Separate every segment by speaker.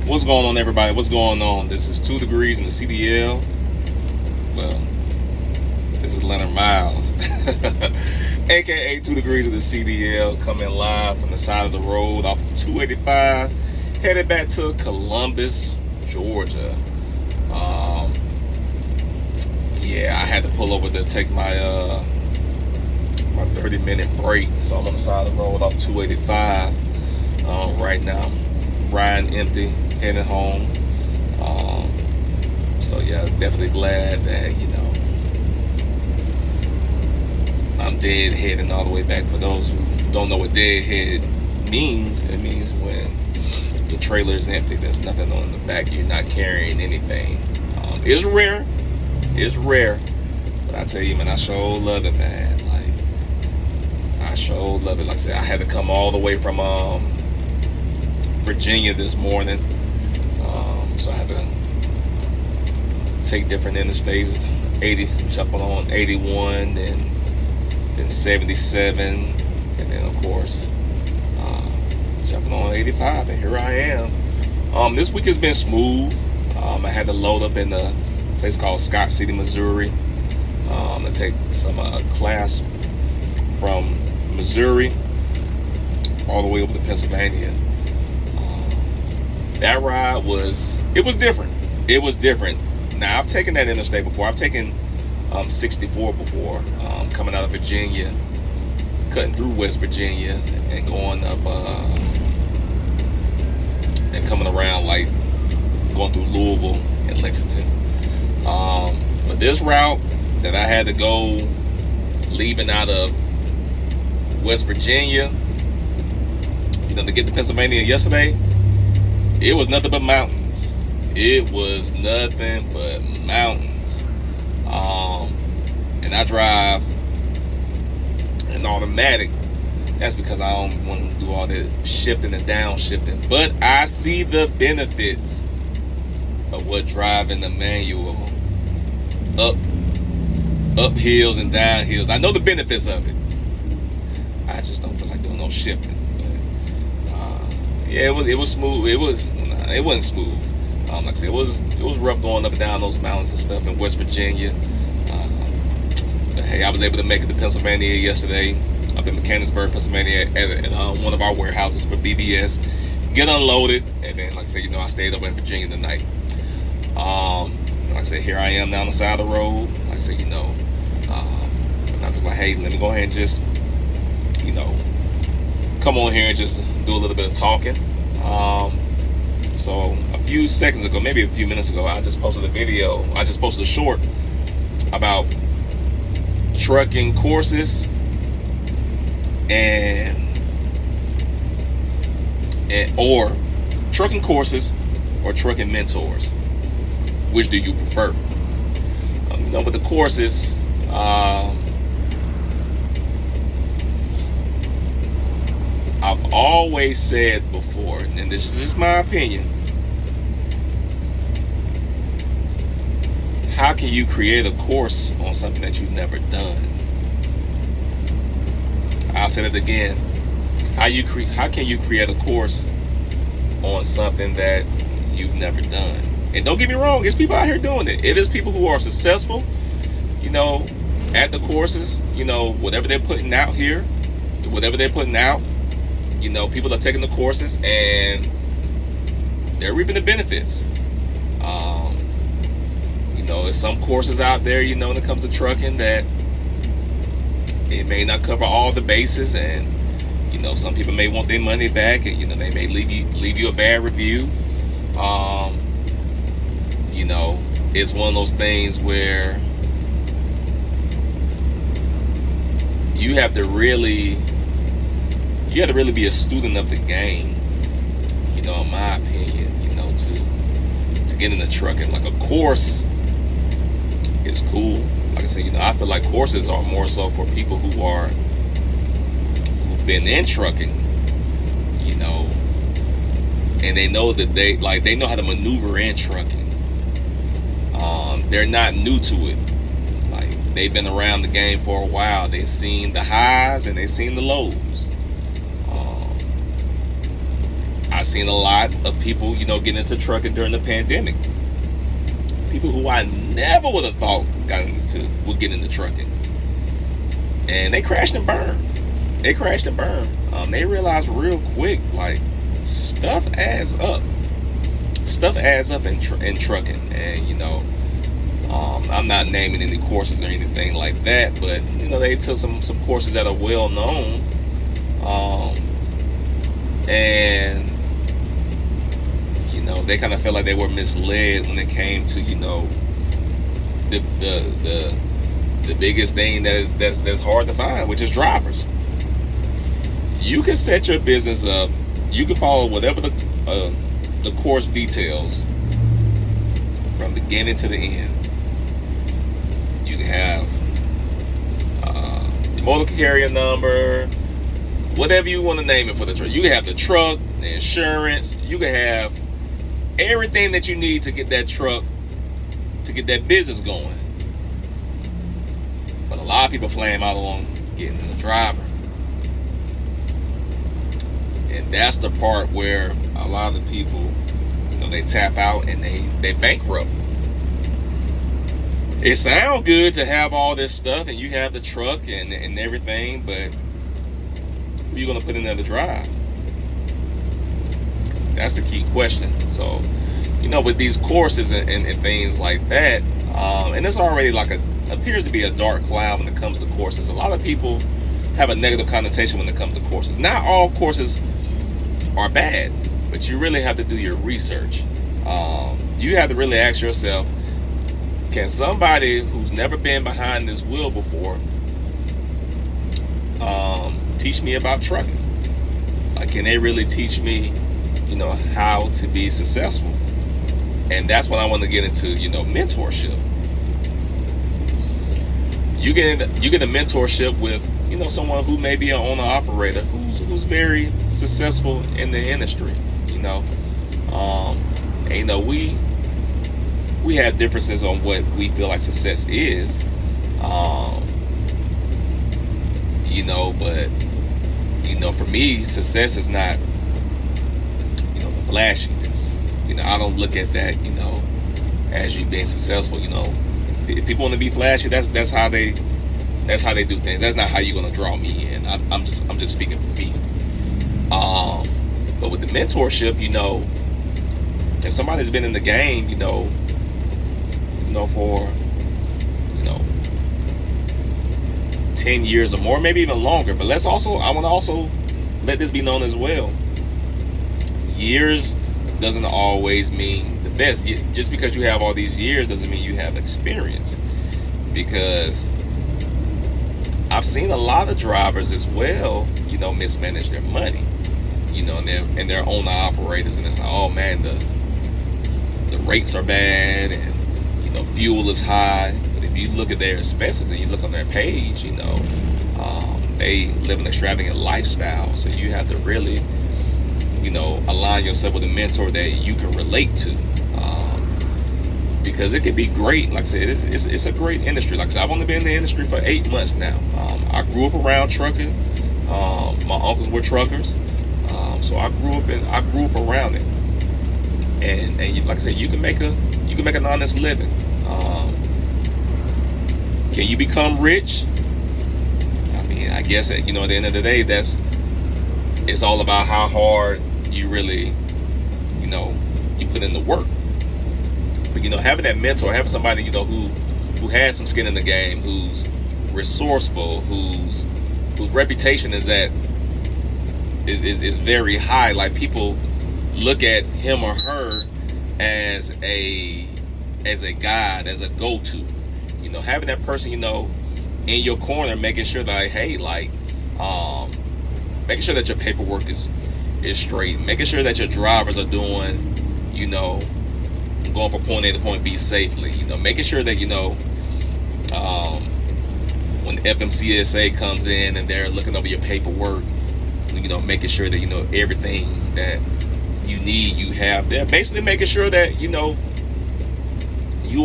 Speaker 1: What's going on, everybody? What's going on? This is 2 Degrees in the CDL. Well, this is Leonard Miles, aka 2 Degrees of the CDL, coming live from the side of the road off of 285, headed back to Columbus, Georgia. Yeah, I had to pull over to take my 30-minute break, so I'm on the side of the road off 285 right now. Riding empty, heading home. So yeah, definitely glad that, I'm deadheading all the way back. For those who don't know what deadhead means, it means when your trailer is empty, there's nothing on the back, you're not carrying anything. It's rare, but I tell you, man, I sure love it, man. I sure love it. Like I said, I had to come all the way from Virginia this morning, so I had to take different interstates, 80, jumping on 81, then 77, and then of course jumping on 85, and here I am. This week has been smooth. I had to load up in a place called Scott City, Missouri, to take some class from Missouri all the way over to Pennsylvania. That ride was different. It was different. Now, I've taken that interstate before. I've taken 64 before, coming out of Virginia, cutting through West Virginia, and going up and coming around, like going through Louisville and Lexington. But this route that I had to go, leaving out of West Virginia, to get to Pennsylvania yesterday, it was nothing but mountains. It was nothing but mountains. And I drive an automatic. That's because I don't want to do all the shifting and downshifting. But I see the benefits of what driving the manual up hills and down hills. I know the benefits of it. I just don't feel like doing no shifting. Yeah, it was smooth. It wasn't smooth. Like I said, it was rough going up and down those mountains and stuff in West Virginia. But hey, I was able to make it to Pennsylvania yesterday, up in Mechanicsburg, Pennsylvania, at one of our warehouses for BVS. Get unloaded, and then, like I said, I stayed up in Virginia tonight. Like I said, here I am now on the side of the road. Like I said, and I'm just like, hey, let me go ahead and just, come on here and just do a little bit of talking. So a few seconds ago, maybe a few minutes ago, I just posted a short about trucking courses or trucking courses or trucking mentors. Which do you prefer? With the courses, I've always said before, and this is just my opinion, how can you create a course on something that you've never done? I'll say it again. How can you create a course on something that you've never done? And don't get me wrong, there's people out here doing it. It is people who are successful, at the courses, whatever they're putting out here, whatever they're putting out, people are taking the courses and they're reaping the benefits. There's some courses out there, when it comes to trucking, that it may not cover all the bases, and some people may want their money back, and they may leave you a bad review. It's one of those things where you have to really be a student of the game, in my opinion, to get into trucking. Like, a course is cool. Like I said, I feel like courses are more so for people who've been in trucking, and they know that they know how to maneuver in trucking. They're not new to it. Like, they've been around the game for a while. They've seen the highs and they've seen the lows. I seen a lot of people, get into trucking during the pandemic. People who I never would have thought would get into trucking. And they crashed and burned. They realized real quick, like, stuff adds up. Stuff adds up in trucking. And, I'm not naming any courses or anything like that, but, they took some courses that are well known. And they kind of felt like they were misled when it came to the biggest thing that's hard to find, which is drivers. You can set your business up, you can follow whatever the course details from beginning to the end. You can have your motor carrier number, whatever you want to name it for the truck. You can have the truck, the insurance. You can have everything that you need to get that truck, to get that business going. But a lot of people flame out on getting a driver. And that's the part where a lot of people, they tap out and they bankrupt. It sounds good to have all this stuff and you have the truck and everything, but who are you going to put in there to drive? That's the key question. So, with these courses and things like that, and it's already appears to be a dark cloud when it comes to courses. A lot of people have a negative connotation when it comes to courses. Not all courses are bad, but you really have to do your research. You have to really ask yourself, can somebody who's never been behind this wheel before teach me about trucking? Like, can they really teach me how to be successful? And that's what I want to get into, mentorship. You get a mentorship with, someone who may be an owner operator who's very successful in the industry, and we have differences on what we feel like success is, but for me, success is not the flashiness. I don't look at that as you being successful. If people want to be flashy, that's how they do things. That's not how you're gonna draw me in. I'm just speaking for me. But with the mentorship, if somebody's been in the game, for 10 years or more, maybe even longer. But I want to also let this be known as well. Years doesn't always mean the best. Just because you have all these years doesn't mean you have experience. Because I've seen a lot of drivers as well, mismanage their money, and their owner operators, and it's like, oh man, the rates are bad, and fuel is high. But if you look at their expenses and you look on their page, they live an extravagant lifestyle. So you have to really, align yourself with a mentor that you can relate to, because it could be great. Like I said, it's a great industry. Like I said, I've only been in the industry for 8 months now. I grew up around trucking. My uncles were truckers, so I grew up around it. And like I said, you can make an honest living. Can you become rich? I mean, I guess at the end of the day, it's all about how hard you really, you put in the work. But having that mentor, having somebody who has some skin in the game, who's resourceful, whose reputation is very high. Like, people look at him or her as a guide, as a go-to. Having that person in your corner, making sure that, hey, making sure that your paperwork is straight, making sure that your drivers are doing, going from point A to point B safely, making sure that when FMCSA comes in and they're looking over your paperwork, making sure that everything that you need, you have there. Basically making sure that you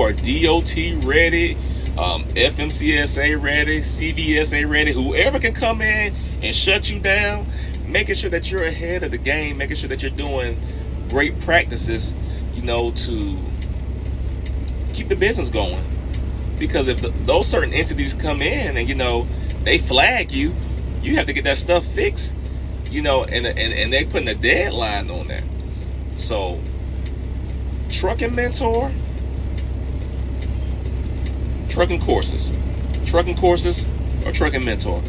Speaker 1: are DOT ready, FMCSA ready, CVSA ready. Whoever can come in and shut you down, making sure that you're ahead of the game, making sure that you're doing great practices, you know, to keep the business going. Because if those certain entities come in and, you know, they flag you, you have to get that stuff fixed, you know, and they putting a deadline on that. So, trucking mentor, trucking courses, or trucking mentor.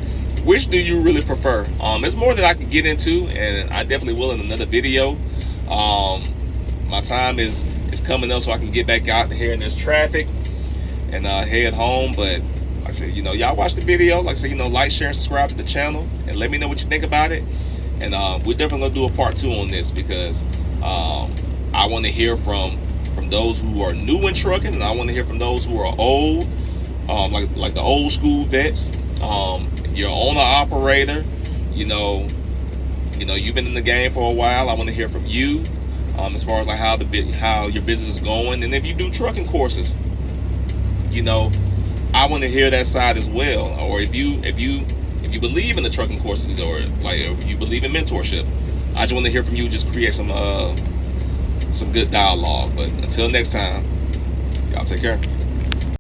Speaker 1: Which do you really prefer? There's more that I can get into, and I definitely will in another video. My time is coming up, so I can get back out here in this traffic and head home. But like I said, you know, y'all watch the video. Like I said, you know, like, share, and subscribe to the channel, and let me know what you think about it. And we're definitely gonna do a part 2 on this, because I want to hear from those who are new in trucking, and I want to hear from those who are old, like the old school vets. If you're an owner operator, you know you've been in the game for a while. I want to hear from you, as far as like how your business is going. And if you do trucking courses, you know, I want to hear that side as well. Or if you believe in the trucking courses, or like if you believe in mentorship, I just want to hear from you. Just create some good dialogue. But until next time, y'all take care.